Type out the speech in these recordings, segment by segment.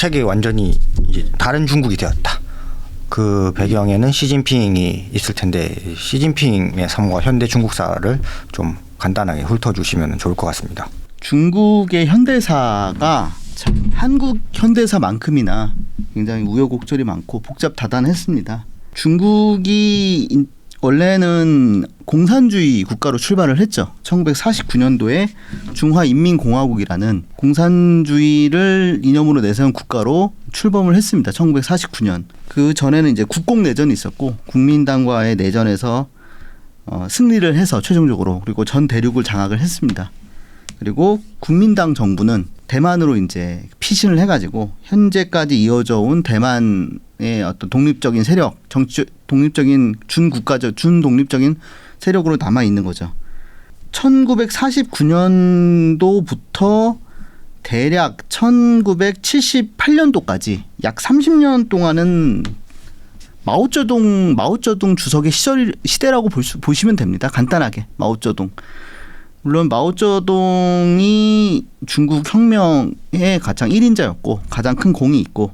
정책이 완전히 이제 다른 중국이 되었다. 그 배경에는 시진핑이 있을 텐데 시진핑의 삶과 현대 중국사를 좀 간단하게 훑어주시면 좋을 것 같습니다. 중국의 현대사가 참 한국 현대사만큼이나 굉장히 우여곡절이 많고 복잡다단했습니다. 중국이 원래는 공산주의 국가로 출발을 했죠. 1949년도에 중화인민공화국이라는 공산주의를 이념으로 내세운 국가로 출범을 했습니다. 1949년. 그 전에는 이제 국공내전이 있었고 국민당과의 내전에서 승리를 해서 최종적으로 그리고 전 대륙을 장악을 했습니다. 그리고 국민당 정부는 대만으로 이제 피신을 해가지고 현재까지 이어져 온 대만의 어떤 독립적인 세력, 정치 독립적인 준독립적인 세력으로 남아 있는 거죠. 1949년도부터 대략 1978년도까지 약 30년 동안은 마오쩌둥 주석의 시대라고 보시면 됩니다. 간단하게 마오쩌둥. 물론 마오쩌둥이 중국 혁명의 가장 1인자였고 가장 큰 공이 있고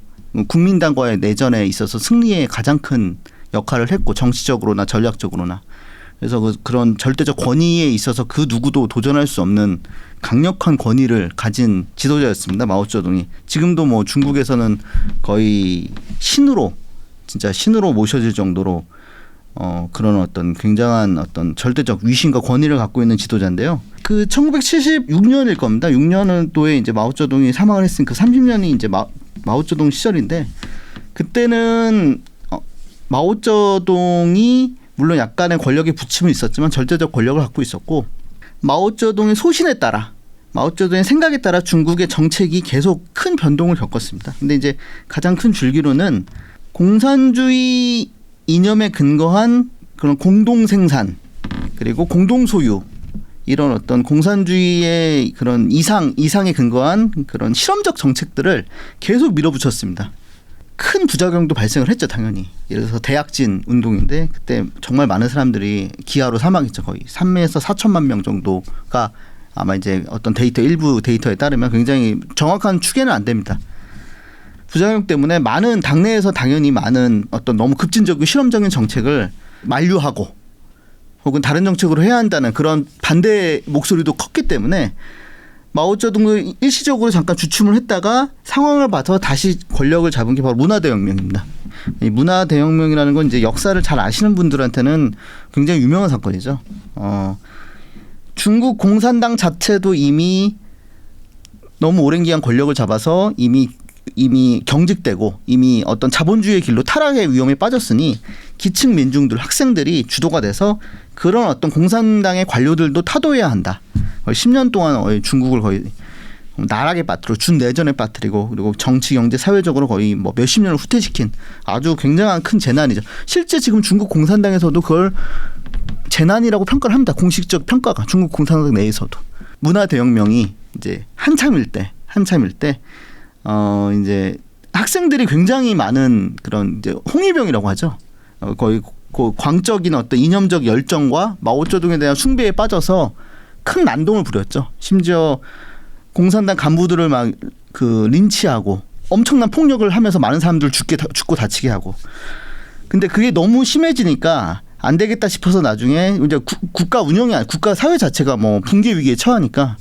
국민당과의 내전에 있어서 승리에 가장 큰 역할을 했고 정치적으로나 전략적으로나 그래서 그런 절대적 권위에 있어서 그 누구도 도전할 수 없는 강력한 권위를 가진 지도자였습니다. 마오쩌둥이. 지금도 뭐 중국에서는 거의 신으로 모셔질 정도로 그런 어떤 굉장한 어떤 절대적 위신과 권위를 갖고 있는 지도자인데요. 그 1976년일 겁니다. 6년도에 이제 마오쩌둥이 사망을 했으니 그 30년이 이제 마오쩌둥 시절인데 그때는 마오쩌둥이 물론 약간의 권력의 부침은 있었지만 절대적 권력을 갖고 있었고 마오쩌둥의 소신에 따라 마오쩌둥의 생각에 따라 중국의 정책이 계속 큰 변동을 겪었습니다. 근데 이제 가장 큰 줄기로는 공산주의 이념에 근거한 그런 공동 생산 그리고 공동 소유 이런 어떤 공산주의의 그런 이상에 근거한 그런 실험적 정책들을 계속 밀어붙였습니다. 큰 부작용도 발생을 했죠, 당연히. 예를 들어서 대약진 운동인데 그때 정말 많은 사람들이 기아로 사망했죠. 거의 3에서 4천만 명 정도가 아마 이제 어떤 일부 데이터에 따르면 굉장히 정확한 추계는 안 됩니다. 부작용 때문에 당내에서 당연히 많은 어떤 너무 급진적이고 실험적인 정책을 만류하고 혹은 다른 정책으로 해야 한다는 그런 반대 목소리도 컸기 때문에 마오쩌둥을 일시적으로 잠깐 주춤을 했다가 상황을 봐서 다시 권력을 잡은 게 바로 문화대혁명입니다. 이 문화대혁명이라는 건 이제 역사를 잘 아시는 분들한테는 굉장히 유명한 사건이죠. 중국 공산당 자체도 이미 너무 오랜 기간 권력을 잡아서 이미 경직되고 이미 어떤 자본주의의 길로 타락의 위험에 빠졌으니 기층 민중들, 학생들이 주도가 돼서 그런 어떤 공산당의 관료들도 타도해야 한다. 거의 10년 동안 중국을 거의 나락에 빠뜨리고 준내전에 빠뜨리고 그리고 정치, 경제, 사회적으로 거의 뭐 몇십 년을 후퇴시킨 아주 굉장한 큰 재난이죠. 실제 지금 중국 공산당에서도 그걸 재난이라고 평가를 합니다. 공식적 평가가 중국 공산당 내에서도. 문화대혁명이 이제 한참일 때 이제 학생들이 굉장히 많은 그런 이제 홍위병이라고 하죠. 거의 그 광적인 어떤 이념적 열정과 마오쩌둥에 대한 숭배에 빠져서 큰 난동을 부렸죠. 심지어 공산당 간부들을 막 그 린치하고 엄청난 폭력을 하면서 많은 사람들 죽고 다치게 하고. 근데 그게 너무 심해지니까 안 되겠다 싶어서 나중에 이제 국가 운영이 아니라 국가 사회 자체가 뭐 붕괴 위기에 처하니까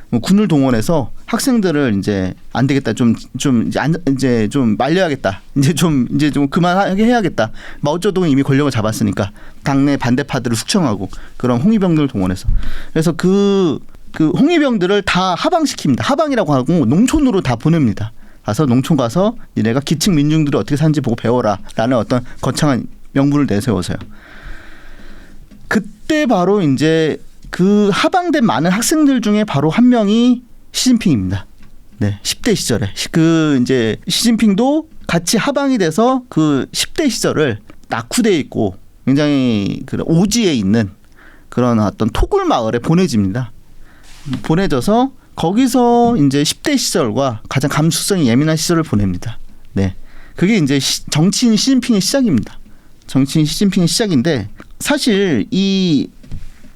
뭐 군을 동원해서 학생들을 이제 안 되겠다 이제 좀 말려야겠다 이제 좀 그만하게 해야겠다. 마오쩌둥이 이미 권력을 잡았으니까 당내 반대파들을 숙청하고 그런 홍위병들을 동원해서 그래서 그 홍위병들을 다 하방시킵니다. 하방이라고 하고 농촌으로 다 보냅니다. 가서 농촌 가서 니네가 기층 민중들이 어떻게 사는지 보고 배워라라는 어떤 거창한 명분을 내세워서요. 그때 바로 이제 그 하방된 많은 학생들 중에 바로 한 명이 시진핑입니다. 네, 10대 시절에 그 이제 시진핑도 같이 하방이 돼서 그 10대 시절을 낙후돼 있고 굉장히 그 오지에 있는 그런 어떤 토굴 마을에 보내져서 거기서 이제 10대 시절과 가장 감수성이 예민한 시절을 보냅니다. 네, 그게 이제 정치인 시진핑의 시작입니다. 정치인 시진핑의 시작인데 사실 이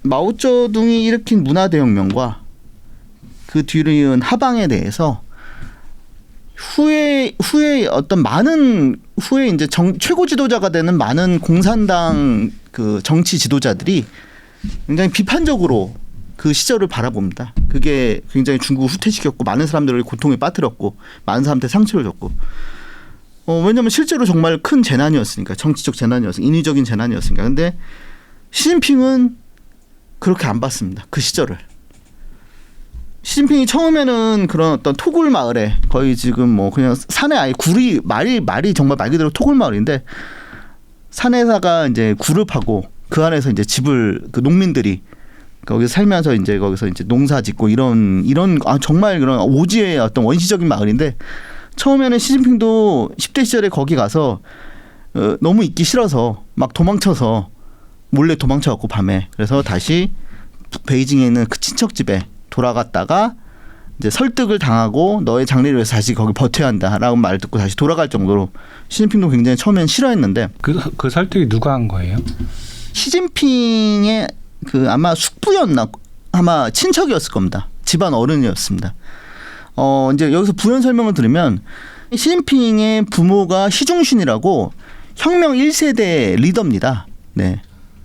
마오쩌둥이 일으킨 문화대혁명과 그 뒤를 이은 하방에 대해서 후에 어떤 많은 후에 이제 최고 지도자가 되는 많은 공산당 그 정치 지도자들이 굉장히 비판적으로 그 시절을 바라봅니다. 그게 굉장히 중국을 후퇴시켰고 많은 사람들을 고통에 빠뜨렸고 많은 사람한테 상처를 줬고 왜냐하면 실제로 정말 큰 재난이었으니까 정치적 재난이었으니까 인위적인 재난이었으니까. 근데 시진핑은 그렇게 안 봤습니다. 그 시절을. 시진핑이 처음에는 그런 어떤 토굴 마을에 거의 지금 뭐 그냥 산에 아예 굴이 말이 정말 말 그대로 토굴 마을인데 산에다가 이제 굴을 파고 그 안에서 이제 집을 그 농민들이 거기서 살면서 이제 거기서 이제 농사 짓고 이런 정말 그런 오지의 어떤 원시적인 마을인데 처음에는 시진핑도 10대 시절에 거기 가서 너무 있기 싫어서 막 도망쳐서 몰래 도망쳐갖고 밤에 그래서 다시 베이징에 있는 그 친척 집에 돌아갔다가 이제 설득을 당하고 너의 장래를 위해서 다시 거기 버텨야 한다라고 말을 듣고 다시 돌아갈 정도로 시진핑도 굉장히 처음엔 싫어했는데 그 설득이 누가 한 거예요? 시진핑의 그 아마 숙부였나 아마 친척이었을 겁니다. 집안 어른이었습니다. 이제 여기서 부연 설명을 들으면 시진핑의 부모가 시중신이라고 혁명 1세대 리더입니다. 네,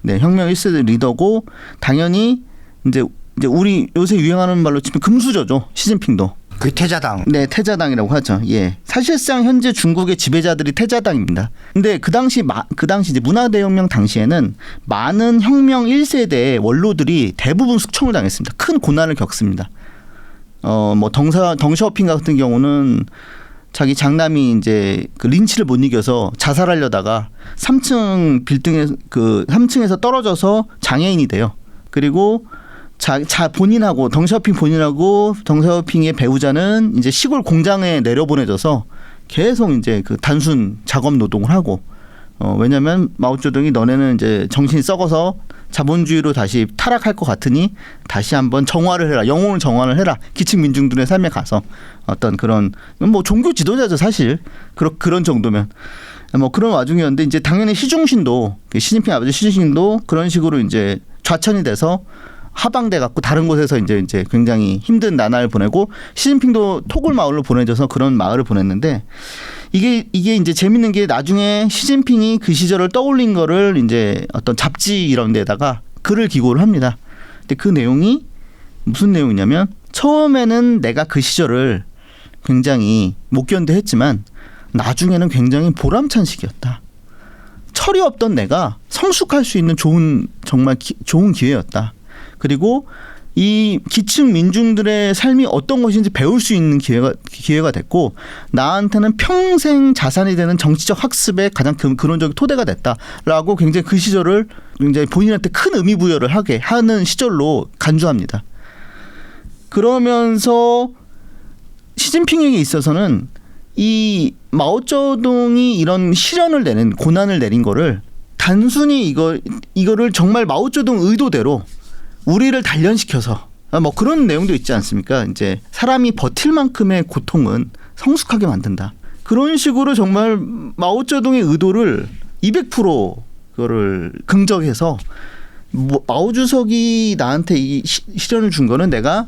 혁명 1세대 리더고 당연히 이제 우리 요새 유행하는 말로 치면 금수저죠. 시진핑도. 그 태자당. 네, 태자당이라고 하죠. 예. 사실상 현재 중국의 지배자들이 태자당입니다. 근데 그 당시 이제 문화대혁명 당시에는 많은 혁명 1세대 원로들이 대부분 숙청을 당했습니다. 큰 고난을 겪습니다. 뭐 덩샤오핑 같은 경우는 자기 장남이 이제 그 린치를 못 이겨서 자살하려다가 3층 빌딩에 그 3층에서 떨어져서 장애인이 돼요. 그리고 본인하고 덩샤오핑의 배우자는 이제 시골 공장에 내려보내져서 계속 이제 그 단순 작업 노동을 하고 왜냐하면 마오쩌둥이 너네는 이제 정신이 썩어서 자본주의로 다시 타락할 것 같으니 다시 한번 정화를 해라, 영혼을 정화를 해라. 기층 민중들의 삶에 가서 어떤 그런 뭐 종교 지도자죠 사실 그런 정도면 뭐 그런 와중이었는데 이제 당연히 시중신도 시진핑 아버지 시중신도 그런 식으로 이제 좌천이 돼서 하방돼 갖고 다른 곳에서 이제 굉장히 힘든 나날을 보내고 시진핑도 토굴 마을로 보내져서 그런 마을을 보냈는데 이게 이제 재밌는 게 나중에 시진핑이 그 시절을 떠올린 거를 이제 어떤 잡지 이런 데다가 글을 기고를 합니다. 근데 그 내용이 무슨 내용이냐면 처음에는 내가 그 시절을 굉장히 못 견뎌했지만 나중에는 굉장히 보람찬 시기였다. 철이 없던 내가 성숙할 수 있는 정말 좋은 기회였다. 그리고 이 기층 민중들의 삶이 어떤 것인지 배울 수 있는 기회가 됐고 나한테는 평생 자산이 되는 정치적 학습의 가장 근원적인 토대가 됐다라고 굉장히 그 시절을 굉장히 본인한테 큰 의미 부여를 하는 시절로 간주합니다. 그러면서 시진핑에게 있어서는 이 마오쩌둥이 이런 고난을 내린 거를 단순히 이거를 정말 마오쩌둥 의도대로 우리를 단련시켜서 뭐 그런 내용도 있지 않습니까? 이제 사람이 버틸 만큼의 고통은 성숙하게 만든다. 그런 식으로 정말 마오쩌둥의 의도를 200% 그거를 긍정해서 마오 주석이 나한테 이 시련을 준 거는 내가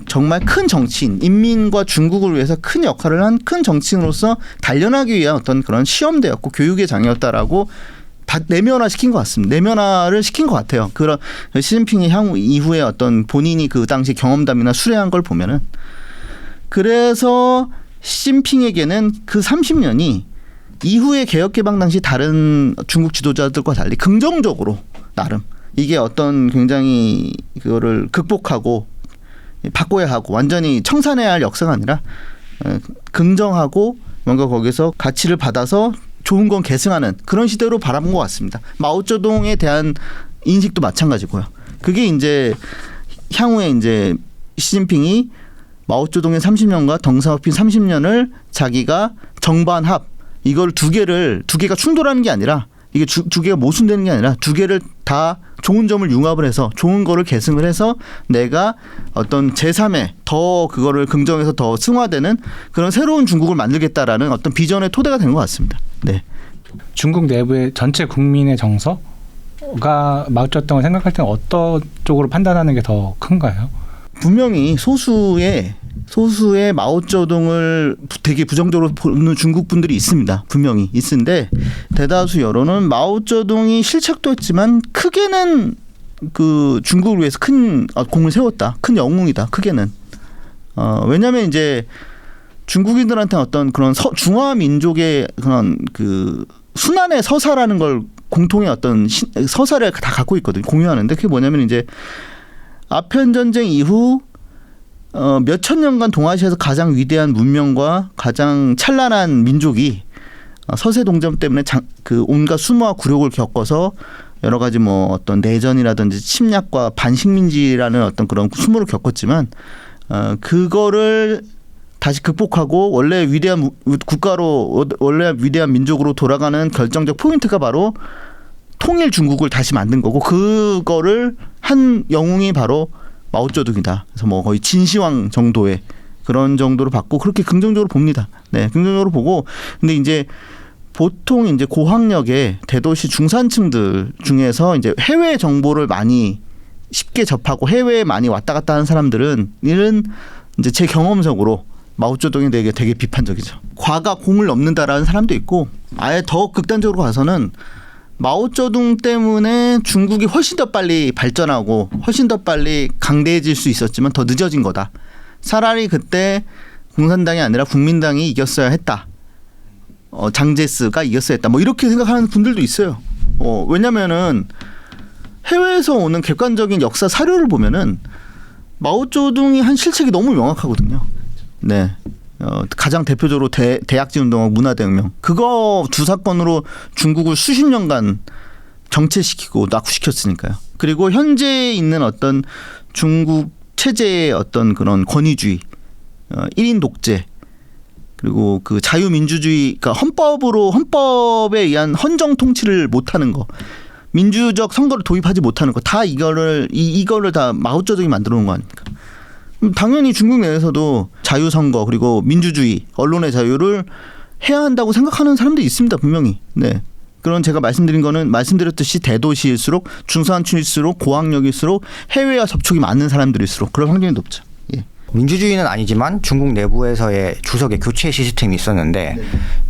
정말 큰 정치인, 인민과 중국을 위해서 큰 역할을 한 큰 정치인으로서 단련하기 위한 어떤 그런 시험대였고 교육의 장이었다라고 다 내면화시킨 것 같습니다. 내면화를 시킨 것 같아요. 그런 시진핑이 향후 이후에 어떤 본인이 그 당시 경험담이나 수레한 걸 보면은 그래서 시진핑에게는 그 30년이 이후에 개혁개방 당시 다른 중국 지도자들과 달리 긍정적으로 나름 이게 어떤 굉장히 그거를 극복하고 바꿔야 하고 완전히 청산해야 할 역사가 아니라 긍정하고 뭔가 거기서 가치를 받아서 좋은 건 계승하는 그런 시대로 바라본 것 같습니다. 마오쩌둥에 대한 인식도 마찬가지고요. 그게 이제 향후에 이제 시진핑이 마오쩌둥의 30년과 덩샤오핑 30년을 자기가 정반합 이걸 두 개가 충돌하는 게 아니라 이게 두 개가 모순되는 게 아니라 두 개를 다 좋은 점을 융합을 해서 좋은 거를 계승을 해서 내가 어떤 제3의 더 그거를 긍정해서 더 승화되는 그런 새로운 중국을 만들겠다라는 어떤 비전의 토대가 된 것 같습니다. 네. 중국 내부의 전체 국민의 정서가 마오쩌둥을 생각할 때는 어떤 쪽으로 판단하는 게 더 큰가요? 분명히 소수의 소수의 마오쩌둥을 되게 부정적으로 보는 중국 분들이 있습니다. 분명히 있는데 대다수 여론은 마오쩌둥이 실책도 했지만 크게는 그 중국을 위해서 큰 공을 세웠다. 큰 영웅이다. 크게는. 왜냐하면 이제 중국인들한테 어떤 그런 중화 민족의 그런 그 순환의 서사라는 걸 공통의 어떤 서사를 다 갖고 있거든요. 공유하는데 그게 뭐냐면 이제 아편 전쟁 이후 몇천 년간 동아시아에서 가장 위대한 문명과 가장 찬란한 민족이 서세 동점 때문에 그 온갖 수모와 굴욕을 겪어서 여러 가지 뭐 어떤 내전이라든지 침략과 반식민지라는 어떤 그런 수모를 겪었지만 그거를 다시 극복하고 원래 위대한 국가로 원래 위대한 민족으로 돌아가는 결정적 포인트가 바로 통일 중국을 다시 만든 거고 그거를 한 영웅이 바로 마오쩌둥이다. 그래서 뭐 거의 진시황 정도의 그런 정도로 봤고 그렇게 긍정적으로 봅니다. 네, 긍정적으로 보고 근데 이제 보통 이제 고학력의 대도시 중산층들 중에서 이제 해외 정보를 많이 쉽게 접하고 해외에 많이 왔다 갔다 하는 사람들은 이런 이제 제 경험적으로 마오쩌둥이 되게 비판적이죠. 과가 공을 넘는다라는 사람도 있고 아예 더 극단적으로 가서는 마오쩌둥 때문에 중국이 훨씬 더 빨리 발전하고 훨씬 더 빨리 강대해질 수 있었지만 더 늦어진 거다. 차라리 그때 공산당이 아니라 국민당이 이겼어야 했다. 장제스가 이겼어야 했다. 뭐 이렇게 생각하는 분들도 있어요. 왜냐면은 해외에서 오는 객관적인 역사 사료를 보면은 마오쩌둥이 한 실책이 너무 명확하거든요. 네. 가장 대표적으로 대약지 운동하고 문화대혁명 그거 두 사건으로 중국을 수십 년간 정체시키고 낙후시켰으니까요. 그리고 현재 있는 어떤 중국 체제의 어떤 그런 권위주의, 1인 독재 그리고 그 자유민주주의, 그러니까 헌법에 의한 헌정 통치를 못하는 거, 민주적 선거를 도입하지 못하는 거 다 이거를 다 마오쩌둥이 만들어 놓은 거 아닙니까? 당연히 중국 내에서도 자유선거 그리고 민주주의 언론의 자유를 해야 한다고 생각하는 사람들이 있습니다. 분명히. 네. 그런 제가 말씀드렸듯이 대도시일수록 중산층일수록 고학력일수록 해외와 접촉이 많은 사람들일수록 그런 확률이 높죠. 예. 민주주의는 아니지만 중국 내부에서의 주석의 교체 시스템이 있었는데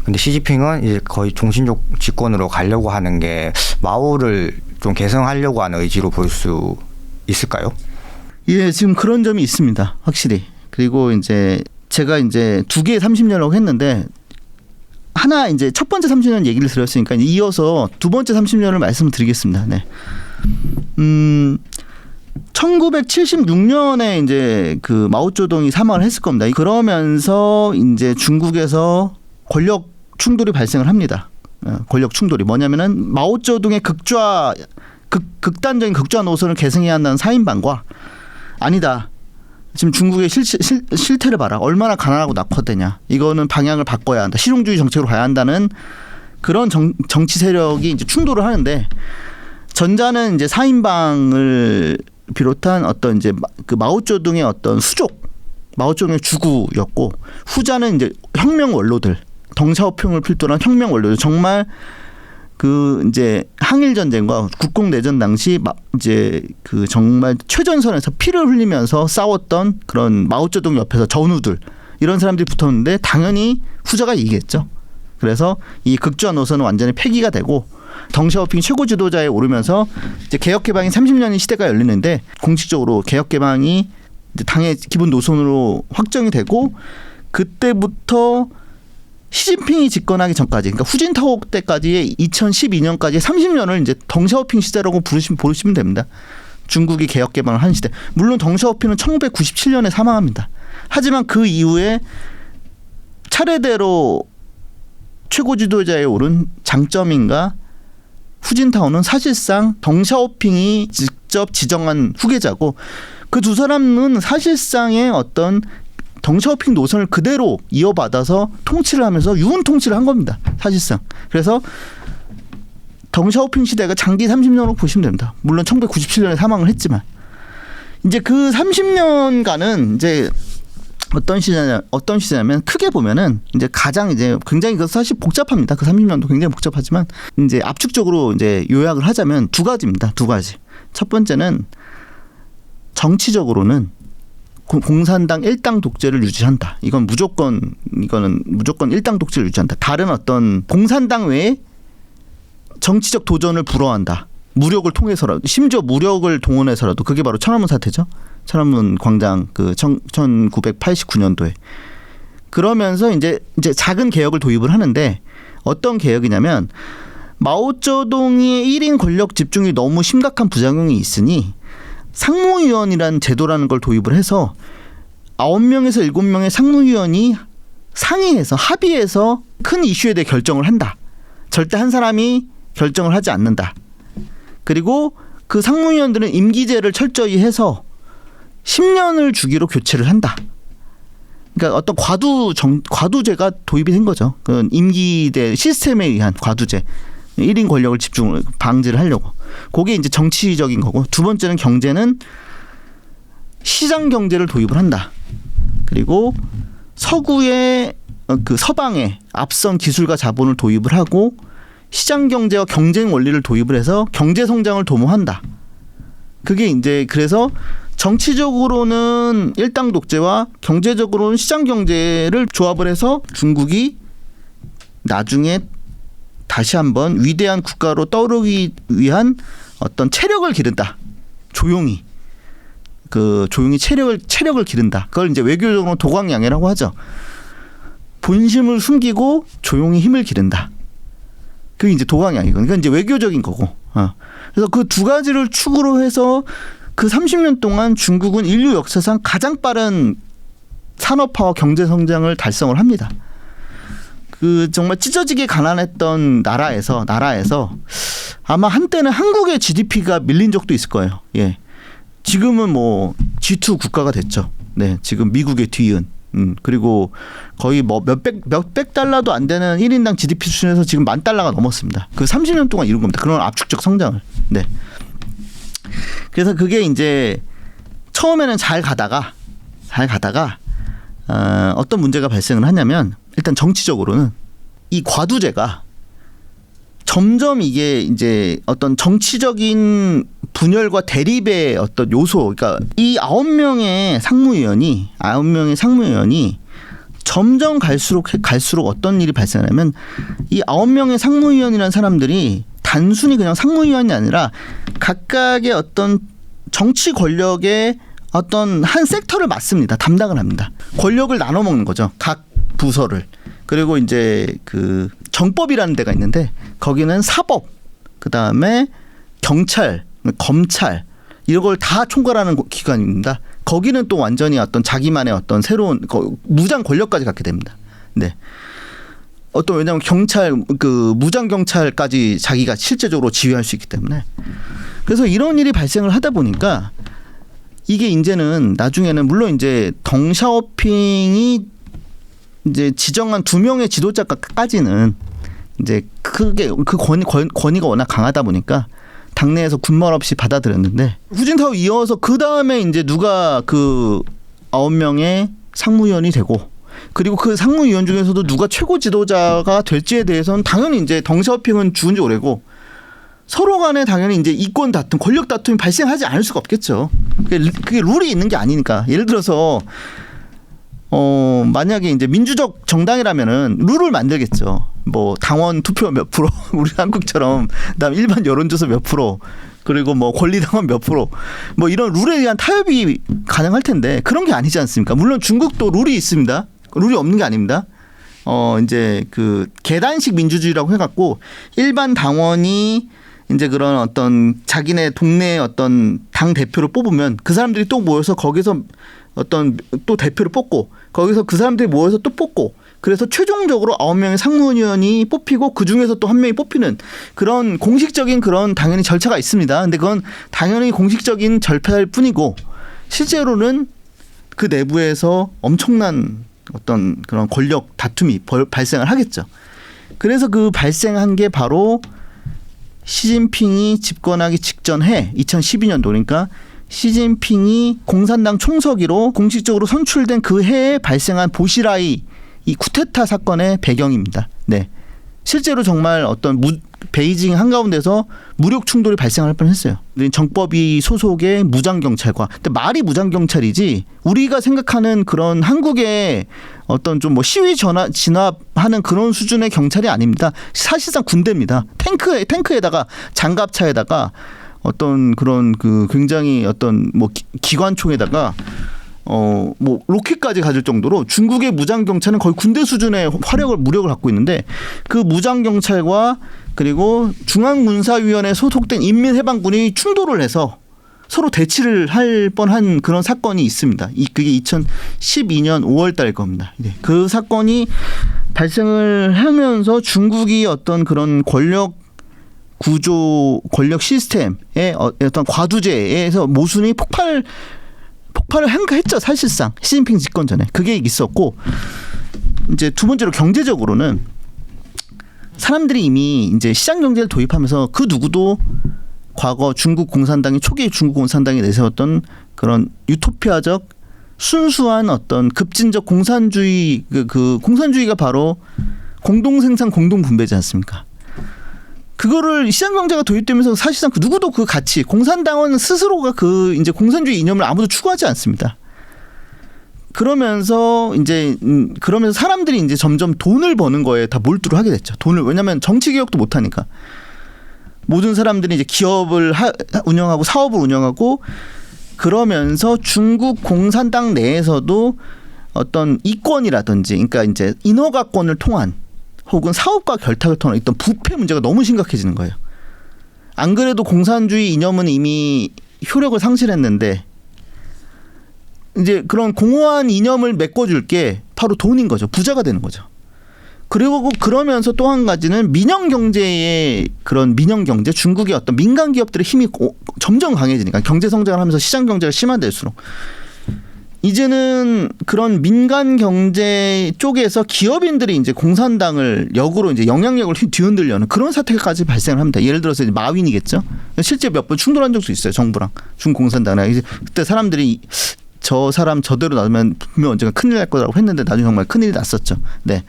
근데 시진핑은 이제 거의 종신적 집권으로 가려고 하는 게 마오를 좀 계승하려고 하는 의지로 볼 수 있을까요? 예, 지금 그런 점이 있습니다. 확실히. 그리고 이제 제가 이제 두 개의 30년이라고 했는데 하나 이제 첫 번째 30년 얘기를 드렸으니까 이어서 두 번째 30년을 말씀드리겠습니다. 네. 1976년에 이제 그 마오쩌둥이 사망을 했을 겁니다. 그러면서 이제 중국에서 권력 충돌이 발생을 합니다. 권력 충돌이 뭐냐면은 마오쩌둥의 극단적인 극좌 노선을 계승해야 한다는 사인방과 아니다. 지금 중국의 실태를 봐라. 얼마나 가난하고 낙후되냐. 이거는 방향을 바꿔야 한다. 실용주의 정책으로 가야 한다는 그런 정치 세력이 이제 충돌을 하는데 전자는 이제 사인방을 비롯한 어떤 이제 그 마오쩌둥의 어떤 수족, 마오쩌둥의 주구였고 후자는 이제 혁명 원로들, 덩샤오핑을 필두로 한 혁명 원로들 정말 그 이제 항일 전쟁과 국공 내전 당시 이제 그 정말 최전선에서 피를 흘리면서 싸웠던 그런 마오쩌둥 옆에서 전우들 이런 사람들이 붙었는데 당연히 후자가 이기겠죠. 그래서 이 극좌 노선은 완전히 폐기가 되고 덩샤오핑 최고 지도자에 오르면서 이제 개혁 개방이 30년의 시대가 열리는데 공식적으로 개혁 개방이 이제 당의 기본 노선으로 확정이 되고 그때부터 시진핑이 집권하기 전까지, 그러니까 후진타오 때까지의 2012년까지 30년을 이제 덩샤오핑 시대라고 부르시면 됩니다. 중국이 개혁 개방을 한 시대. 물론 덩샤오핑은 1997년에 사망합니다. 하지만 그 이후에 차례대로 최고 지도자에 오른 장쩌민과 후진타오는 사실상 덩샤오핑이 직접 지정한 후계자고 그 두 사람은 사실상의 어떤 덩샤오핑 노선을 그대로 이어받아서 통치를 하면서 유은 통치를 한 겁니다. 사실상. 그래서 덩샤오핑 시대가 장기 30년으로 보시면 됩니다. 물론 1997년에 사망을 했지만 이제 그 30년간은 이제 어떤 시대냐면 크게 보면은 이제 가장 이제 굉장히 그 사실 복잡합니다. 그 30년도 굉장히 복잡하지만 이제 압축적으로 이제 요약을 하자면 두 가지입니다. 두 가지. 첫 번째는 정치적으로는 공산당 일당 독재를 유지한다. 이거는 무조건 일당 독재를 유지한다. 다른 어떤 공산당 외에 정치적 도전을 불허한다. 무력을 통해서라도, 심지어 무력을 동원해서라도. 그게 바로 천안문 사태죠. 천안문 광장 그 1989년도에. 그러면서 이제 작은 개혁을 도입을 하는데, 어떤 개혁이냐면 마오쩌둥의 1인 권력 집중이 너무 심각한 부작용이 있으니 상무위원이라는 제도라는 걸 도입을 해서 9명에서 7명의 상무위원이 상의해서 합의해서 큰 이슈에 대해 결정을 한다. 절대 한 사람이 결정을 하지 않는다. 그리고 그 상무위원들은 임기제를 철저히 해서 10년을 주기로 교체를 한다. 그러니까 어떤 과두제가 도입이 된 거죠. 그 임기대 시스템에 의한 과두제. 1인 권력을 방지를 하려고. 그게 이제 정치적인 거고, 두 번째는 경제는 시장 경제를 도입을 한다. 그리고 서구의 그 서방의 앞선 기술과 자본을 도입을 하고 시장 경제와 경쟁 원리를 도입을 해서 경제 성장을 도모한다. 그게 이제 그래서 정치적으로는 일당 독재와 경제적으로는 시장 경제를 조합을 해서 중국이 나중에 다시 한번 위대한 국가로 떠오르기 위한 어떤 체력을 기른다. 조용히 체력을 기른다. 그걸 이제 외교적으로 도광양해라고 하죠. 본심을 숨기고 조용히 힘을 기른다. 그게 이제 도광양이거든요. 그러니까 이제 외교적인 거고. 그래서 그 두 가지를 축으로 해서 그 30년 동안 중국은 인류 역사상 가장 빠른 산업화와 경제 성장을 달성을 합니다. 그 정말 찢어지게 가난했던 나라에서 아마 한때는 한국의 GDP가 밀린 적도 있을 거예요. 예. 지금은 뭐 G2 국가가 됐죠. 네, 지금 미국의 뒤은. 그리고 거의 뭐 몇백 달러도 안 되는 1인당 GDP 수준에서 지금 $10,000가 넘었습니다. 그 30년 동안 이룬 겁니다. 그런 압축적 성장을. 네. 그래서 그게 이제 처음에는 잘 가다가 어떤 문제가 발생을 하냐면, 일단 정치적으로는 이 과두제가 점점 이게 이제 어떤 정치적인 분열과 대립의 어떤 요소, 그러니까 이 9명의 상무위원이 점점 갈수록 어떤 일이 발생하냐면, 이 9명의 상무위원이라는 사람들이 단순히 그냥 상무위원이 아니라 각각의 어떤 정치 권력의 어떤 한 섹터를 맡습니다. 담당을 합니다. 권력을 나눠 먹는 거죠. 각 부서를. 그리고 이제 그 정법이라는 데가 있는데, 거기는 사법, 그다음에 경찰, 검찰 이런 걸 다 총괄하는 기관입니다. 거기는 또 완전히 어떤 자기만의 어떤 새로운 무장 권력까지 갖게 됩니다. 네. 왜냐하면 경찰, 그 무장 경찰까지 자기가 실제적으로 지휘할 수 있기 때문에. 그래서 이런 일이 발생을 하다 보니까 이게 이제는 나중에는 물론 이제 덩샤오핑이 이제 지정한 2명의 지도자까지는 이제 크게 그 권위가 워낙 강하다 보니까 당내에서 군말 없이 받아들였는데, 후진타오 이어서 그 다음에 이제 누가 그 9명의 상무위원이 되고, 그리고 그 상무위원 중에서도 누가 최고 지도자가 될지에 대해서는 당연히 이제 덩샤오핑은 죽은 지 오래고, 서로 간에 당연히 이제 이권 다툼, 권력 다툼이 발생하지 않을 수가 없겠죠. 그게 룰이 있는 게 아니니까. 예를 들어서 만약에 이제 민주적 정당이라면은 룰을 만들겠죠. 뭐 당원 투표 몇 프로, 우리 한국처럼, 그다음 일반 여론조사 몇 프로, 그리고 뭐 권리당원 몇 프로, 뭐 이런 룰에 의한 타협이 가능할 텐데 그런 게 아니지 않습니까? 물론 중국도 룰이 있습니다. 룰이 없는 게 아닙니다. 이제 그 계단식 민주주의라고 해갖고 일반 당원이 이제 그런 어떤 자기네 동네의 어떤 당 대표를 뽑으면 그 사람들이 또 모여서 거기서 어떤 또 대표를 뽑고, 거기서 그 사람들이 모여서 또 뽑고, 그래서 최종적으로 9명의 상무위원이 뽑히고 그 중에서 또 1명이 뽑히는 그런 공식적인 그런 당연히 절차가 있습니다. 근데 그건 당연히 공식적인 절차일 뿐이고, 실제로는 그 내부에서 엄청난 어떤 그런 권력 다툼이 발생을 하겠죠. 그래서 그 발생한 게 바로 시진핑이 집권하기 직전 해 2012년도, 그러니까 시진핑이 공산당 총서기로 공식적으로 선출된 그 해에 발생한 보시라이 이 쿠데타 사건의 배경입니다. 네. 실제로 정말 어떤 베이징 한가운데서 무력 충돌이 발생할 뻔했어요. 정법위 소속의 무장 경찰과, 근데 말이 무장 경찰이지 우리가 생각하는 그런 한국의 어떤 좀 뭐 시위 진압하는 그런 수준의 경찰이 아닙니다. 사실상 군대입니다. 탱크에다가 장갑차에다가 어떤 그런 그 굉장히 어떤 뭐 기관총에다가 뭐 로켓까지 가질 정도로 중국의 무장 경찰은 거의 군대 수준의 무력을 갖고 있는데, 그 무장 경찰과 그리고 중앙군사위원회에 소속된 인민해방군이 충돌을 해서 서로 대치를 할 뻔한 그런 사건이 있습니다. 그게 2012년 5월달 겁니다. 그 사건이 발생을 하면서 중국이 어떤 그런 권력 구조, 권력 시스템의 어떤 과두제에서 모순이 폭발을 했죠. 사실상 시진핑 집권 전에 그게 있었고, 이제 두 번째로 경제적으로는 사람들이 이미 이제 시장 경제를 도입하면서 그 누구도 과거 중국 공산당이 초기 중국 공산당이 내세웠던 그런 유토피아적 순수한 어떤 급진적 공산주의, 그 공산주의가 바로 공동생산 공동분배지 않습니까? 그거를 시장 경제가 도입되면서 사실상 그 누구도 그 가치, 공산당은 스스로가 그 이제 공산주의 이념을 아무도 추구하지 않습니다. 그러면서 사람들이 이제 점점 돈을 버는 거에 다 몰두를 하게 됐죠. 왜냐하면 정치 개혁도 못 하니까. 모든 사람들이 이제 기업을 운영하고 사업을 운영하고, 그러면서 중국 공산당 내에서도 어떤 이권이라든지, 그러니까 이제 인허가권을 통한 혹은 사업과 결탁을 통한 어떤 부패 문제가 너무 심각해지는 거예요. 안 그래도 공산주의 이념은 이미 효력을 상실했는데 이제 그런 공허한 이념을 메꿔줄 게 바로 돈인 거죠. 부자가 되는 거죠. 그리고 그러면서 또 한 가지는 민영 경제의 그런 민영 경제, 중국의 어떤 민간 기업들의 힘이 점점 강해지니까 경제 성장을 하면서 시장 경제가 심화될수록 이제는 그런 민간 경제 쪽에서 기업인들이 이제 공산당을 역으로 이제 영향력을 뒤흔들려는 그런 사태까지 발생을 합니다. 예를 들어서 이제 마윈이겠죠. 실제 몇 번 충돌한 적도 있어요. 정부랑 중공산당이랑. 이제 그때 사람들이 저 사람 저대로 놔두면 분명 언젠가 큰일 날 거라고 했는데 나중에 정말 큰일이 났었죠. 네.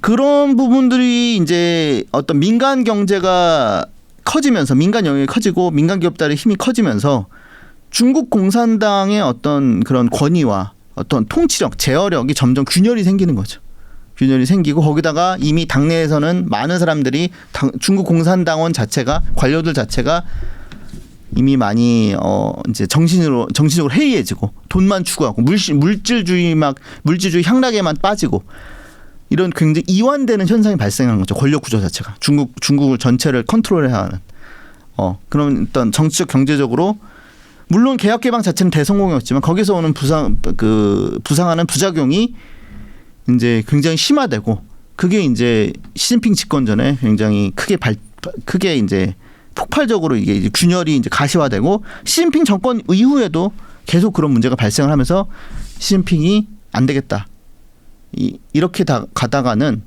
그런 부분들이 이제 어떤 민간 경제가 커지면서 민간 영역이 커지고 민간 기업들의 힘이 커지면서 중국 공산당의 어떤 그런 권위와 어떤 통치력, 제어력이 점점 균열이 생기는 거죠. 균열이 생기고, 거기다가 이미 당내에서는 많은 사람들이 중국 공산당원 자체가, 관료들 자체가 이미 많이 이제 정신적으로 해이해지고 돈만 추구하고 물질주의 향락에만 빠지고, 이런 굉장히 이완되는 현상이 발생하는 거죠. 권력 구조 자체가 중국을 전체를 컨트롤해야 하는 그런 어떤 정치적 경제적으로, 물론 개혁 개방 자체는 대성공이었지만 거기서 오는 부상하는 부작용이 이제 굉장히 심화되고, 그게 이제 시진핑 집권 전에 굉장히 크게 이제 폭발적으로 이게 균열이 이제 가시화되고, 시진핑 정권 이후에도 계속 그런 문제가 발생을 하면서 시진핑이 안 되겠다. 이렇게 가다가는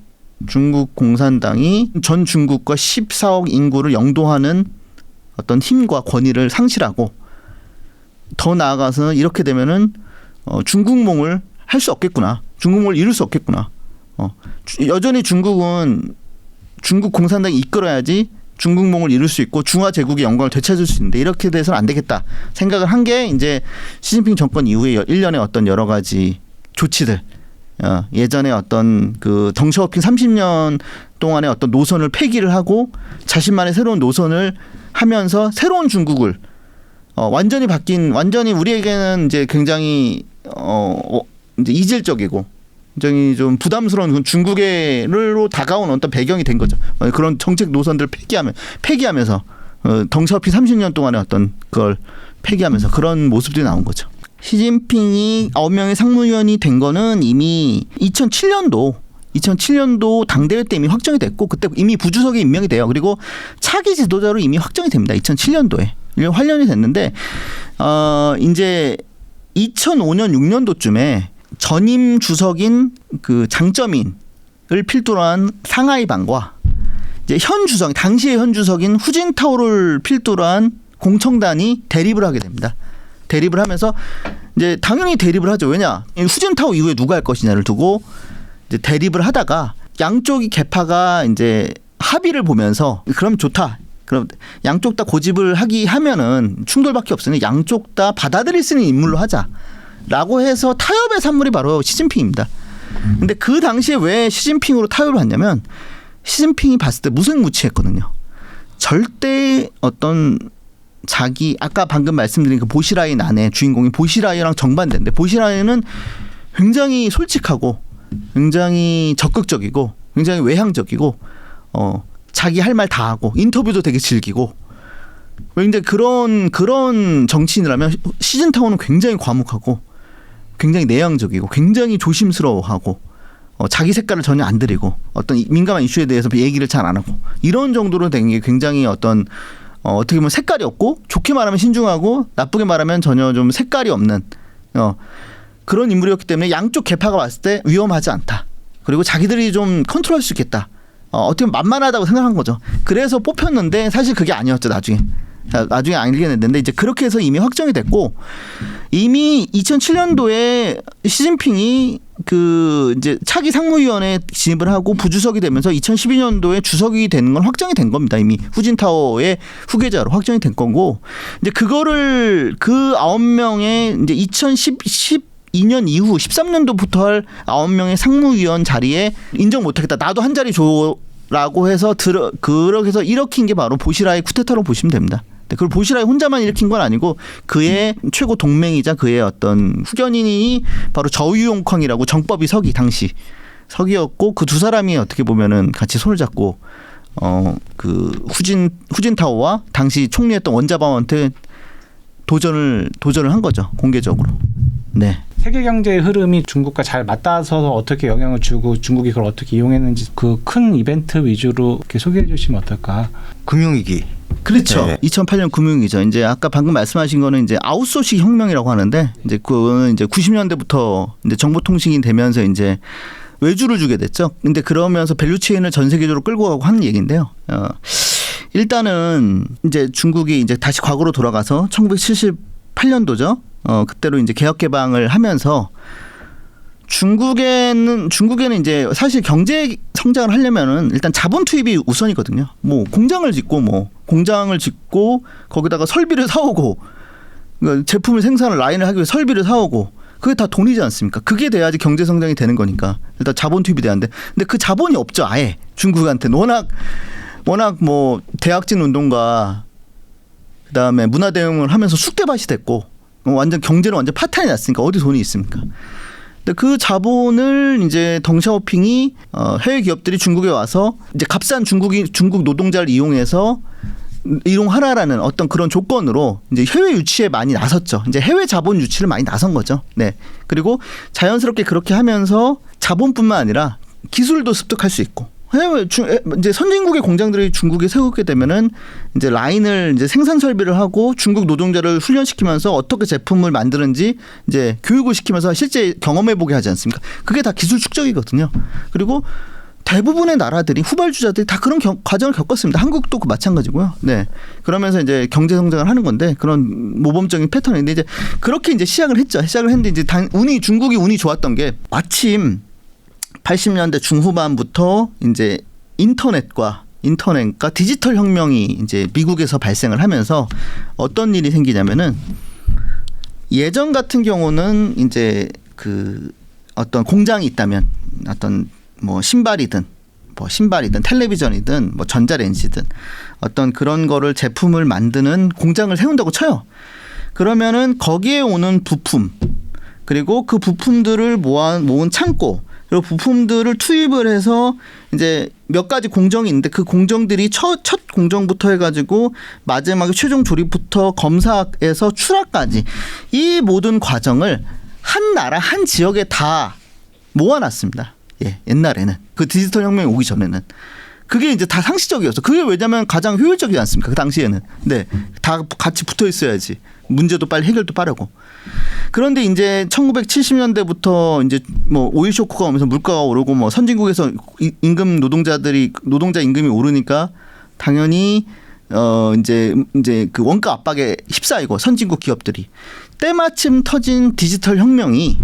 중국 공산당이 전 중국과 14억 인구를 영도하는 어떤 힘과 권위를 상실하고, 더 나아가서는 이렇게 되면은 중국몽을 할 수 없겠구나. 중국몽을 이룰 수 없겠구나. 여전히 중국은 중국 공산당이 이끌어야지 중국몽을 이룰 수 있고 중화 제국의 영광을 되찾을 수 있는데, 이렇게 돼서는 안 되겠다 생각을 한 게 이제 시진핑 정권 이후에 1년의 어떤 여러 가지 조치들, 예전에 어떤 그 덩샤오핑 30년 동안의 어떤 노선을 폐기를 하고 자신만의 새로운 노선을 하면서 새로운 중국을 완전히 우리에게는 이제 굉장히 이제 이질적이고 굉장히 좀 부담스러운 중국으로 다가온 어떤 배경이 된 거죠. 그런 정책 노선들을 폐기하면서 덩샤오핑 30년 동안의 어떤 그걸 폐기하면서 그런 모습들이 나온 거죠. 시진핑이 9명의 상무위원이 된 거는 이미 2007년도 당대회 때 이미 확정이 됐고, 그때 이미 부주석에 임명이 돼요. 그리고 차기 지도자로 이미 확정이 됩니다. 2007년도에. 1년 활년이 됐는데, 이제 2005년 6년도쯤에 전임 주석인 그 장쩌민을 필두로 한 상하이방과 이제 당시의 현 주석인 후진타오를 필두로 한 공청단이 대립을 하게 됩니다. 대립을 하면서 이제 당연히 대립을 하죠. 왜냐? 후진타오 이후에 누가 할 것이냐를 두고 이제 대립을 하다가 양쪽이 계파가 이제 합의를 보면서 그럼 좋다. 그럼 양쪽 다 고집을 하면은 충돌밖에 없으니 양쪽 다 받아들일 수 있는 인물로 하자라고 해서 타협의 산물이 바로 시진핑입니다. 근데 그 당시에 왜 시진핑으로 타협을 했냐면 시진핑이 봤을 때 무색무취했거든요. 절대 어떤 자기 아까 방금 말씀드린 그 보시라인 안에 주인공이 보시라이랑 정반대인데 보시라이는 굉장히 솔직하고 굉장히 적극적이고 굉장히 외향적이고 자기 할 말 다 하고 인터뷰도 되게 즐기고 굉장히 그런 정치인이라면 시진타오는 굉장히 과묵하고 굉장히 내향적이고 굉장히 조심스러워하고 자기 색깔을 전혀 안 들이고 어떤 민감한 이슈에 대해서 얘기를 잘 안 하고 이런 정도로 된 게 굉장히 어떻게 보면 색깔이 없고 좋게 말하면 신중하고 나쁘게 말하면 전혀 좀 색깔이 없는 그런 인물이었기 때문에 양쪽 계파가 봤을 때 위험하지 않다. 그리고 자기들이 좀 컨트롤할 수 있겠다. 어떻게 보면 만만하다고 생각한 거죠. 그래서 뽑혔는데 사실 그게 아니었죠. 나중에 알게 됐는데 이제 그렇게 해서 이미 확정이 됐고 이미 2007년도에 시진핑이 그 이제 차기 상무위원회에 진입을 하고 부주석이 되면서 2012년도에 주석이 되는 건 확정이 된 겁니다. 이미 후진타오의 후계자로 확정이 된 거고 이제 그거를 그 9명의 이제 2012년 이후 13년도부터 할 9명의 상무위원 자리에 인정 못하겠다. 나도 한 자리 줘라고 해서 그렇게 해서 일으킨 게 바로 보시라의 쿠데타로 보시면 됩니다. 그걸 보시라이 혼자만 일으킨 건 아니고 그의 최고 동맹이자 그의 어떤 후견인이 바로 저유용컹이라고 정법이 당시 서기였고 그 두 사람이 어떻게 보면은 같이 손을 잡고 그 후진타오와 당시 총리였던 원자바오한테 도전을 한 거죠. 공개적으로. 네. 세계 경제의 흐름이 중국과 잘 맞닿아서 어떻게 영향을 주고 중국이 그걸 어떻게 이용했는지 그 큰 이벤트 위주로 이렇게 소개해 주시면 어떨까? 금융위기. 그렇죠. 네. 2008년 금융위기죠. 이제 아까 방금 말씀하신 거는 이제 아웃소싱 혁명이라고 하는데 이제 그거는 이제 90년대부터 이제 정보통신이 되면서 이제 외주를 주게 됐죠. 근데 그러면서 밸류체인을 전 세계적으로 끌고 가고 하는 얘기인데요. 일단은 이제 중국이 이제 다시 과거로 돌아가서 1978년도죠. 그때로 이제 개혁 개방을 하면서 중국에는 이제 사실 경제 성장을 하려면은 일단 자본 투입이 우선이거든요. 뭐 공장을 짓고 거기다가 설비를 사오고 그러니까 제품을 생산을 라인을 하기 위해 설비를 사오고 그게 다 돈이지 않습니까? 그게 돼야지 경제 성장이 되는 거니까 일단 자본 투입이 돼야 하는데 근데 그 자본이 없죠. 아예 중국한테는 워낙 뭐 대학진 운동과 그다음에 문화 대응을 하면서 쑥대밭이 됐고 완전 경제는 완전 파탄이 났으니까 어디 돈이 있습니까? 근데 그 자본을 이제 덩샤오핑이 해외 기업들이 중국에 와서 이제 값싼 중국 노동자를 이용하라라는 어떤 그런 조건으로 이제 해외 유치에 많이 나섰죠. 이제 해외 자본 유치를 많이 나선 거죠. 네. 그리고 자연스럽게 그렇게 하면서 자본뿐만 아니라 기술도 습득할 수 있고. 이제 선진국의 공장들이 중국에 세우게 되면은 이제 라인을 이제 생산 설비를 하고 중국 노동자를 훈련시키면서 어떻게 제품을 만드는지 이제 교육을 시키면서 실제 경험해 보게 하지 않습니까? 그게 다 기술 축적이거든요. 그리고 대부분의 나라들이 후발주자들이 다 그런 과정을 겪었습니다. 한국도 마찬가지고요. 네. 그러면서 이제 경제 성장을 하는 건데 그런 모범적인 패턴인데 이제 그렇게 이제 시작을 했죠. 시작을 했는데 이제 중국이 운이 좋았던 게 마침 80년대 중후반부터 이제 인터넷과 디지털 혁명이 이제 미국에서 발생을 하면서 어떤 일이 생기냐면은 예전 같은 경우는 이제 그 어떤 공장이 있다면 어떤 뭐 신발이든 텔레비전이든 뭐 전자레인지든 어떤 그런 거를 제품을 만드는 공장을 세운다고 쳐요. 그러면은 거기에 오는 부품 그리고 그 부품들을 모은 창고 그리고 부품들을 투입을 해서 이제 몇 가지 공정이 있는데 그 공정들이 첫 공정부터 해가지고 마지막에 최종 조립부터 검사에서 출하까지 이 모든 과정을 한 나라 한 지역에 다 모아놨습니다. 예, 옛날에는 그 디지털 혁명이 오기 전에는 그게 이제 다 상시적이었어. 그게 왜냐하면 가장 효율적이지 않습니까? 그 당시에는. 네, 다 같이 붙어 있어야지 문제도 빨리 해결도 빠르고. 그런데 이제 1970년대부터 이제 뭐 오일 쇼크가 오면서 물가가 오르고 뭐 선진국에서 노동자 임금이 오르니까 당연히 이제 그 원가 압박에 휩싸이고 선진국 기업들이 때마침 터진 디지털 혁명이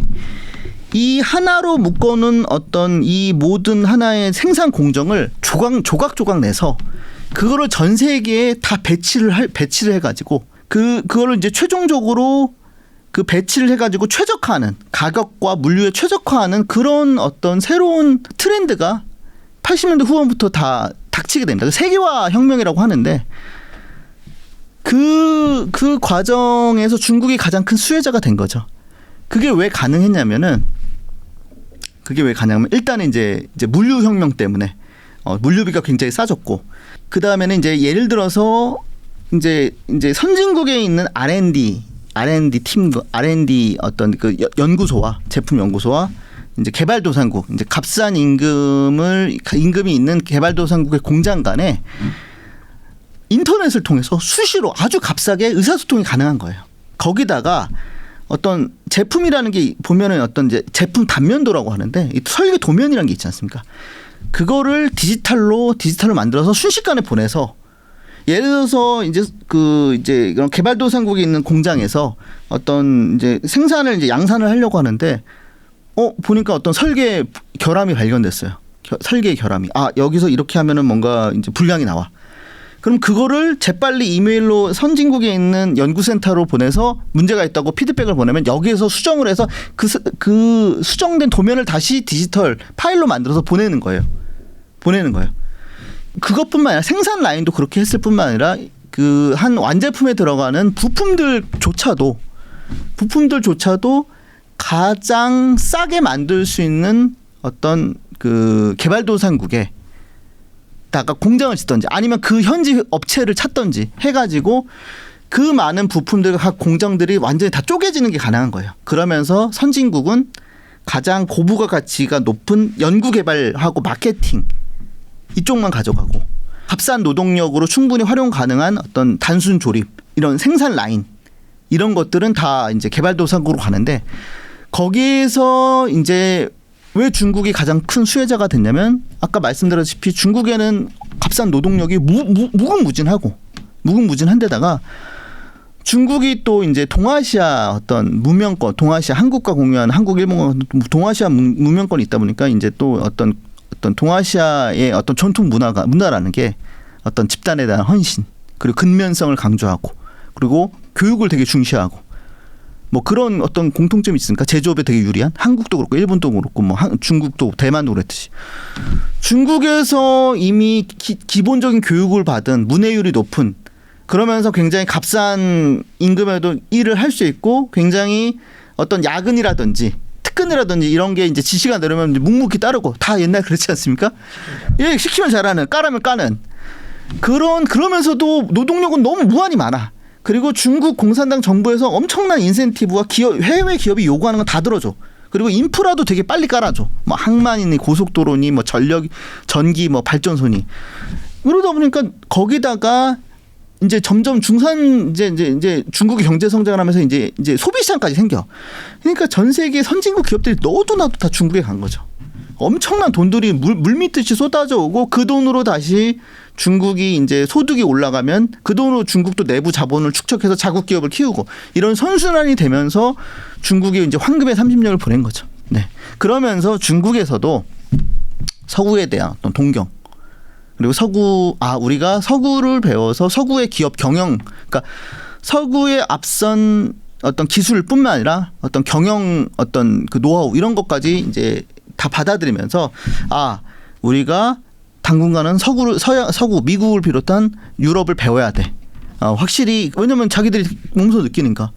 이 하나로 묶어놓은 어떤 이 모든 하나의 생산 공정을 조각 내서 그거를 전 세계에 다 배치를 해가지고 그거를 이제 최종적으로 그 배치를 해가지고 최적화하는 가격과 물류에 최적화하는 그런 어떤 새로운 트렌드가 80년대 후반부터 다 닥치게 됩니다. 세계화 혁명이라고 하는데 그 과정에서 중국이 가장 큰 수혜자가 된 거죠. 그게 왜 가능했냐면은 일단은 이제 물류 혁명 때문에 물류비가 굉장히 싸졌고 그 다음에는 이제 예를 들어서 이제 선진국에 있는 R&D 팀, R&D 어떤 그 연구소와 제품 연구소와 이제 개발도상국, 이제 값싼 임금이 있는 개발도상국의 공장 간에 인터넷을 통해서 수시로 아주 값싸게 의사소통이 가능한 거예요. 거기다가 어떤 제품이라는 게 보면은 어떤 이제 제품 단면도라고 하는데 이 설계 도면이라는 게 있지 않습니까? 그거를 디지털로 만들어서 순식간에 보내서 예를 들어서 이제 그런 개발도상국에 있는 공장에서 어떤 이제 생산을 이제 양산을 하려고 하는데 보니까 어떤 설계 결함이 발견됐어요. 설계 결함이. 여기서 이렇게 하면은 뭔가 이제 불량이 나와. 그럼 그거를 재빨리 이메일로 선진국에 있는 연구센터로 보내서 문제가 있다고 피드백을 보내면 여기에서 수정을 해서 그 수정된 도면을 다시 디지털 파일로 만들어서 보내는 거예요. 그것뿐만 아니라 생산 라인도 그렇게 했을 뿐만 아니라 그 한 완제품에 들어가는 부품들조차도 가장 싸게 만들 수 있는 어떤 그 개발도상국에 다가 공장을 짓든지 아니면 그 현지 업체를 찾든지 해가지고 그 많은 부품들과 각 공장들이 완전히 다 쪼개지는 게 가능한 거예요. 그러면서 선진국은 가장 고부가 가치가 높은 연구 개발하고 마케팅 이쪽만 가져가고 값싼 노동력으로 충분히 활용 가능한 어떤 단순 조립 이런 생산 라인 이런 것들은 다 이제 개발도상국으로 가는데 거기에서 이제 왜 중국이 가장 큰 수혜자가 됐냐면 아까 말씀드렸다시피 중국에는 값싼 노동력이 무궁무진한데다가 중국이 또 이제 동아시아 어떤 문명권, 동아시아 한국과 공유하는 한국, 일본과 동아시아 문명권이 있다 보니까 이제 또 어떤 동아시아의 어떤 전통 문화라는 게 어떤 집단에 대한 헌신 그리고 근면성을 강조하고 그리고 교육을 되게 중시하고 뭐 그런 어떤 공통점이 있으니까 제조업에 되게 유리한 한국도 그렇고 일본도 그렇고 뭐 중국도 대만도 그랬듯이 중국에서 이미 기본적인 교육을 받은 문해율이 높은 그러면서 굉장히 값싼 임금에도 일을 할 수 있고 굉장히 어떤 야근이라든지 특근이라든지 이런 게 이제 지시가 내려면 묵묵히 따르고 다 옛날 그렇지 않습니까? 예, 시키면 잘하는 까라면 까는 그러면서도 노동력은 너무 무한히 많아. 그리고 중국 공산당 정부에서 엄청난 인센티브와 해외 기업이 요구하는 건 다 들어줘. 그리고 인프라도 되게 빨리 깔아줘. 뭐 항만이니 고속도로니 뭐 전기 뭐 발전소니. 그러다 보니까 거기다가 이제 점점 이제 중국이 경제 성장을 하면서 이제 소비 시장까지 생겨. 그러니까 전 세계 선진국 기업들이 너도 나도 다 중국에 간 거죠. 엄청난 돈들이 물밀듯이 쏟아져 오고 그 돈으로 다시 중국이 이제 소득이 올라가면 그 돈으로 중국도 내부 자본을 축적해서 자국 기업을 키우고 이런 선순환이 되면서 중국이 이제 황금의 30년을 보낸 거죠. 네. 그러면서 중국에서도 서구에 대한 어떤 동경 그리고 우리가 서구를 배워서 서구의 기업 경영 그러니까 서구의 앞선 어떤 기술뿐만 아니라 어떤 경영 어떤 그 노하우 이런 것까지 이제 다 받아들이면서 우리가 당분간은 서구 미국을 비롯한 유럽을 배워야 돼. 확실히 왜냐면 자기들이 몸소 느끼니까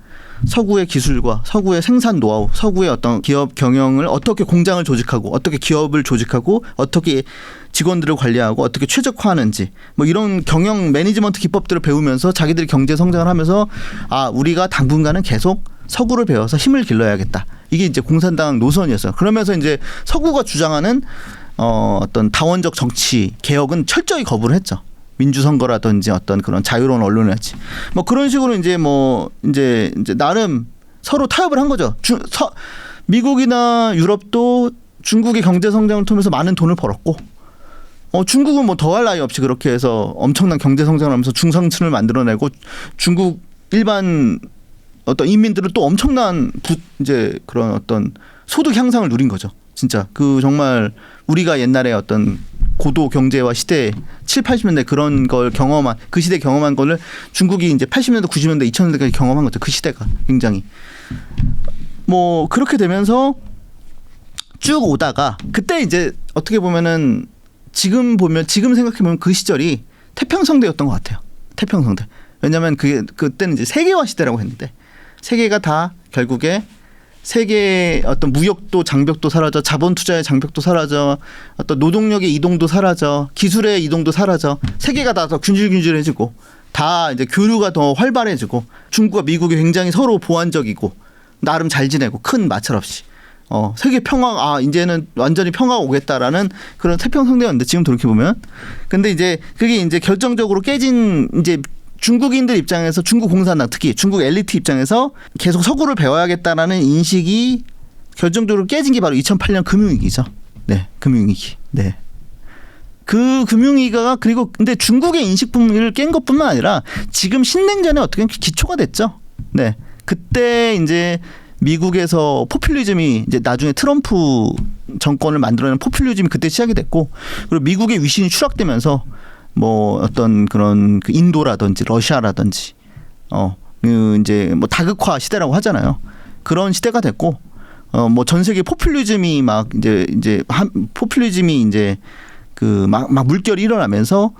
서구의 기술과 서구의 생산 노하우, 서구의 어떤 기업 경영을 어떻게 공장을 조직하고 어떻게 기업을 조직하고 어떻게 직원들을 관리하고 어떻게 최적화하는지 뭐 이런 경영 매니지먼트 기법들을 배우면서 자기들이 경제 성장을 하면서 우리가 당분간은 계속 서구를 배워서 힘을 길러야겠다. 이게 이제 공산당 노선이었어요. 그러면서 이제 서구가 주장하는 어떤 다원적 정치 개혁은 철저히 거부를 했죠. 민주선거라든지 어떤 그런 자유로운 언론이었지. 뭐 그런 식으로 이제 나름 서로 타협을 한 거죠. 미국이나 유럽도 중국의 경제 성장을 통해서 많은 돈을 벌었고, 중국은 뭐 더할 나위 없이 그렇게 해서 엄청난 경제 성장을 하면서 중상층을 만들어내고 중국 일반 어떤 인민들은 또 엄청난 이제 그런 어떤 소득 향상을 누린 거죠. 진짜 그 정말 우리가 옛날에 어떤 고도 경제화 시대 7, 80년대 그런 걸 경험한 그 시대 경험한 거를 중국이 이제 80년대, 90년대, 2000년대까지 경험한 거죠. 그 시대가 굉장히 뭐 그렇게 되면서 쭉 오다가 그때 이제 어떻게 보면은 지금 생각해 보면 그 시절이 태평성대였던 것 같아요. 태평성대. 왜냐하면 그때는 이제 세계화 시대라고 했는데 세계가 다 결국에 세계 어떤 무역도 장벽도 사라져, 자본 투자의 장벽도 사라져, 어떤 노동력의 이동도 사라져, 기술의 이동도 사라져, 세계가 다 더 균질균질해지고, 다 이제 교류가 더 활발해지고, 중국과 미국이 굉장히 서로 보완적이고, 나름 잘 지내고 큰 마찰 없이, 세계 평화, 이제는 완전히 평화가 오겠다라는 그런 태평성대였는데 지금 돌이켜 보면, 근데 이제 그게 이제 결정적으로 깨진 이제. 중국인들 입장에서 중국 공산당 특히 중국 엘리트 입장에서 계속 서구를 배워야겠다라는 인식이 결정적으로 깨진 게 바로 2008년 금융위기죠. 네, 금융위기. 네. 그 금융위기가 그리고 근데 중국의 인식을 깬 것뿐만 아니라 지금 신냉전에 어떻게 기초가 됐죠. 네. 그때 이제 미국에서 포퓰리즘이 이제 나중에 트럼프 정권을 만들어낸 포퓰리즘이 그때 시작이 됐고 그리고 미국의 위신이 추락되면서 뭐 어떤 그런 그 인도라든지 러시아라든지 이제 뭐 다극화 시대라고 하잖아요. 그런 시대가 됐고 뭐 전 세계 포퓰리즘이 막 이제 포퓰리즘이 이제 그 막 물결이 일어나면서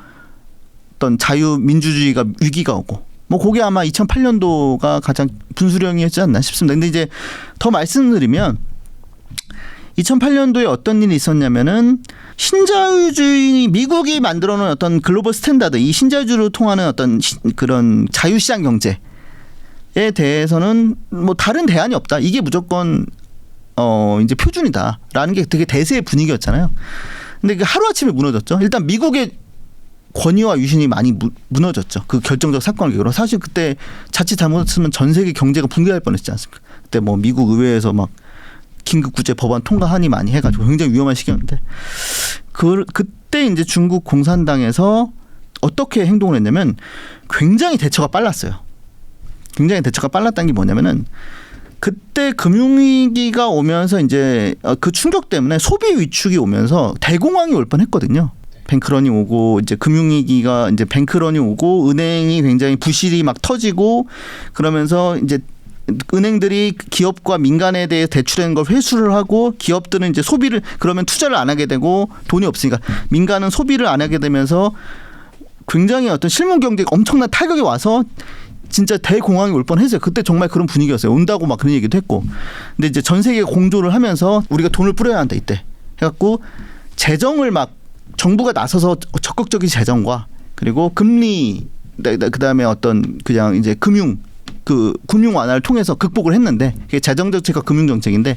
어떤 자유민주주의가 위기가 오고 뭐 그게 아마 2008년도가 가장 분수령이었지 않나 싶습니다. 근데 이제 더 말씀드리면 2008년도에 어떤 일이 있었냐면은 신자유주의 미국이 만들어 놓은 어떤 글로벌 스탠다드 이 신자유주의로 통하는 어떤 그런 자유시장 경제에 대해서는 뭐 다른 대안이 없다. 이게 무조건 이제 표준이다라는 게 되게 대세의 분위기였잖아요. 근데 이게 하루아침에 무너졌죠. 일단 미국의 권위와 유신이 많이 무너졌죠. 그 결정적 사건을 계기로 사실 그때 자칫 잘못했으면 전 세계 경제가 붕괴할 뻔했지 않습니까? 그때 뭐 미국 의회에서 막 긴급구제 법안 통과 한이 많이 해가지고 굉장히 위험한 시기였는데 그때 이제 중국 공산당에서 어떻게 행동을 했냐면 굉장히 대처가 빨랐어요. 굉장히 대처가 빨랐다는 게 뭐냐면은 그때 금융위기가 오면서 이제 그 충격 때문에 소비 위축이 오면서 대공황이 올 뻔했거든요. 뱅크런이 오고 이제 금융위기가 이제 뱅크런이 오고 은행이 굉장히 부실이 막 터지고 그러면서 이제 은행들이 기업과 민간에 대해 대출한 걸 회수를 하고 기업들은 이제 소비를 그러면 투자를 안 하게 되고 돈이 없으니까 민간은 소비를 안 하게 되면서 굉장히 어떤 실물 경제가 엄청난 타격이 와서 진짜 대공황이 올 뻔했어요. 그때 정말 그런 분위기였어요. 온다고 막 그런 얘기도 했고. 근데 이제 전 세계가 공조를 하면서 우리가 돈을 뿌려야 한다 이때 해갖고 재정을 막 정부가 나서서 적극적인 재정과 그리고 금리 그다음에 어떤 그냥 이제 금융 완화를 통해서 극복을 했는데 그게 재정 정책과 금융 정책인데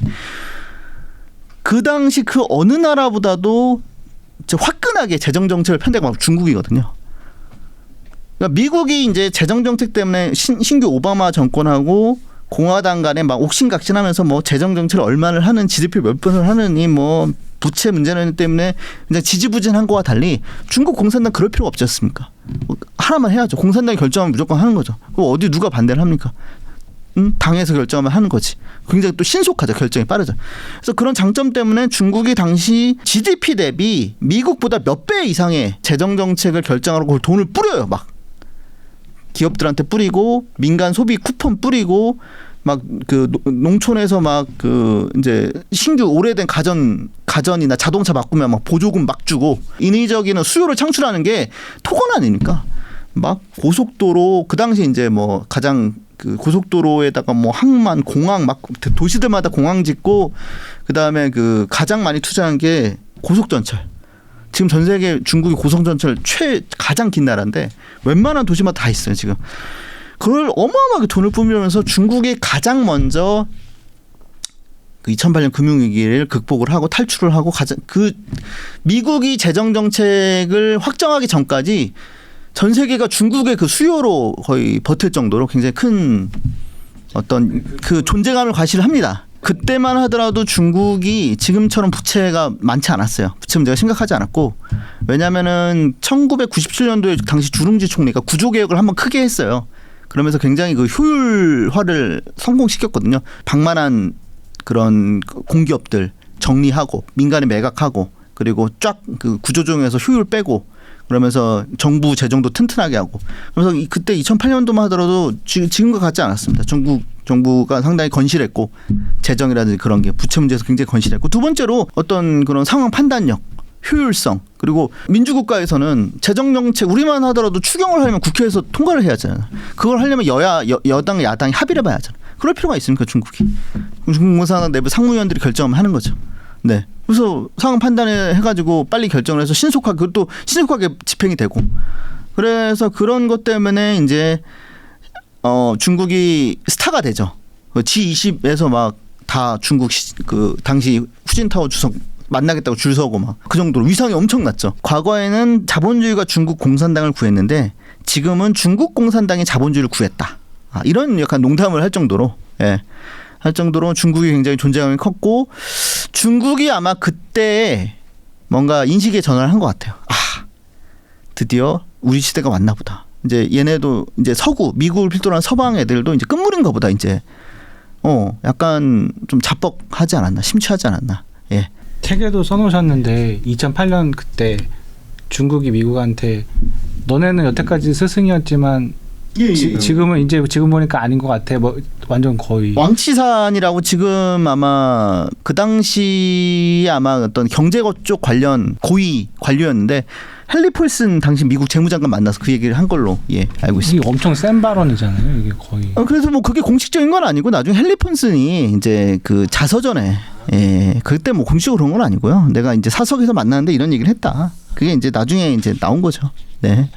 그 당시 그 어느 나라보다도 화끈하게 재정 정책을 편대가 중국이거든요. 그러니까 미국이 이제 재정 정책 때문에 신규 오바마 정권하고 공화당 간에 막 옥신각신하면서 뭐 재정 정책을 얼마를 하는 GDP 몇 번을 하느니 뭐 부채 문제는 때문에 그냥 지지부진한 거와 달리 중국 공산당 그럴 필요가 없지 않습니까? 하나만 해야죠. 공산당이 결정하면 무조건 하는 거죠. 그럼 어디 누가 반대를 합니까? 당에서 결정하면 하는 거지. 굉장히 또 신속하죠. 결정이 빠르죠. 그래서 그런 장점 때문에 중국이 당시 GDP 대비 미국보다 몇 배 이상의 재정 정책을 결정하고 그걸 돈을 뿌려요. 막 기업들한테 뿌리고 민간 소비 쿠폰 뿌리고 막 그 농촌에서 막 그 이제 신규 오래된 가전이나 자동차 바꾸면 막 보조금 막 주고 인위적인 수요를 창출하는 게 토건 아닙니까? 막 고속도로 그 당시 이제 뭐 가장 그 고속도로에다가 뭐 항만 공항 막 도시들마다 공항 짓고 그 다음에 그 가장 많이 투자한 게 고속전철. 지금 전 세계 중국이 고속전철 가장 긴 나라인데 웬만한 도시마다 다 있어요 지금. 그걸 어마어마하게 돈을 뿜으면서 중국이 가장 먼저 그 2008년 금융위기를 극복을 하고 탈출을 하고 그 미국이 재정 정책을 확정하기 전까지 전 세계가 중국의 그 수요로 거의 버틸 정도로 굉장히 큰 어떤 그 존재감을 과시를 합니다. 그때만 하더라도 중국이 지금처럼 부채가 많지 않았어요. 부채 문제가 심각하지 않았고 왜냐하면은 1997년도에 당시 주룽지 총리가 구조개혁을 한번 크게 했어요. 그러면서 굉장히 그 효율화를 성공시켰거든요. 방만한 그런 공기업들 정리하고 민간에 매각하고 그리고 쫙 그 구조조정에서 효율 빼고 그러면서 정부 재정도 튼튼하게 하고 그래서 그때 2008년도만 하더라도 지금과 같지 않았습니다. 중국 정부가 상당히 건실했고 재정이라든지 그런 게 부채 문제에서 굉장히 건실했고 두 번째로 어떤 그런 상황 판단력 효율성 그리고 민주국가에서는 재정정책 우리만 하더라도 추경을 하려면 국회에서 통과를 해야 하잖아요. 그걸 하려면 여당 야당이 합의를 해봐야 하잖아요. 그럴 필요가 있습니까 중국이. 중국 공산당 내부 상무위원들이 결정을 하는 거죠. 네. 그래서 상황 판단을 해가지고 빨리 결정을 해서 그것도 신속하게 집행이 되고 그래서 그런 것 때문에 이제 중국이 스타가 되죠. G20에서 막 다 중국 그 당시 후진타오 주석 만나겠다고 줄 서고 막 그 정도로 위상이 엄청났죠. 과거에는 자본주의가 중국 공산당을 구했는데 지금은 중국 공산당이 자본주의를 구했다. 이런 약간 농담을 할 정도로 할 정도로 중국이 굉장히 존재감이 컸고 중국이 아마 그때 뭔가 인식의 전환을 한 것 같아요. 드디어 우리 시대가 왔나 보다. 이제 얘네도 이제 서구 미국을 필두로 한 서방 애들도 이제 끝물인가 보다 이제 약간 좀 자뻑하지 않았나 심취하지 않았나. 예. 책에도 써놓으셨는데 2008년 그때 중국이 미국한테 너네는 여태까지 스승이었지만 지금은 지금 보니까 아닌 것 같아. 뭐 완전 거의 왕치산이라고 지금 아마 그 당시 아마 어떤 경제거 쪽 관련 고위 관료였는데 헨리 폴슨 당시 미국 재무장관 만나서 그 얘기를 한 걸로 알고 있습니다. 이게 엄청 센 발언이잖아요. 이게 거의. 그래서 뭐 그게 공식적인 건 아니고 나중에 헨리 폴슨이 이제 그 자서전에 그때 뭐 공식으로 그런 건 아니고요. 내가 이제 사석에서 만났는데 이런 얘기를 했다. 그게 이제 나중에 이제 나온 거죠. 네.